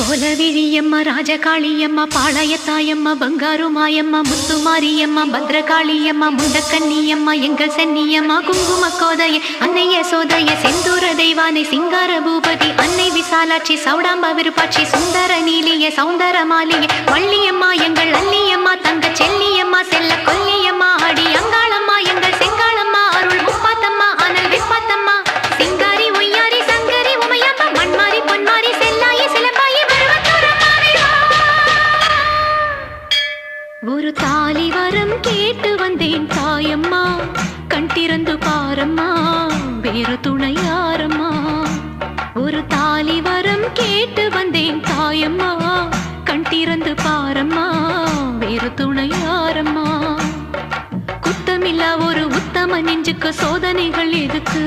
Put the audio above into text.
கோலவிழியம்மா ராஜகாளியம்மா பாளையத்தாயம்மா பங்காரு மாயம்மா முத்துமாரியம்மா பத்ரகாளியம்மா முண்டக்கன்னியம்மா எங்கள் சென்னியம்மா குங்கும கோதைய அன்னைய சோதைய செந்தூர தெய்வானை சிங்கார பூபதி அன்னை விசாலாட்சி சௌடாம்பா விருப்பாட்சி சுந்தர நீலிய சௌந்தர மாலிய வள்ளியம்மா எங்கள் அல்லியம்மா தங்க செல்லியம்மா செல்ல கொல்லியம்மா அடி அங்காளம்மா எங்கள் செங்காளம்மா அருள் முப்பாத்தம்மா அனல் விப்பாத்தம்மா சிங்காரி ஒய்யாரி சங்கரி உமையப்பா மண்மாரி பொன்மாரி செல்லாயி சிலம்பாயி ஒரு தாலி வரம் கேட்டு வந்தேன் தாயம்மா கண் திறந்து பாரம்மா வேறு துணையாரம்மா ஒரு தாலி வரம் கேட்டு வந்தேன் தாயம்மா கண் திறந்து பாரம்மா வேறு துணையாரம்மா குத்தமில்லா ஒரு உத்தம நெஞ்சுக்கு சோதனைகள் எதுக்கு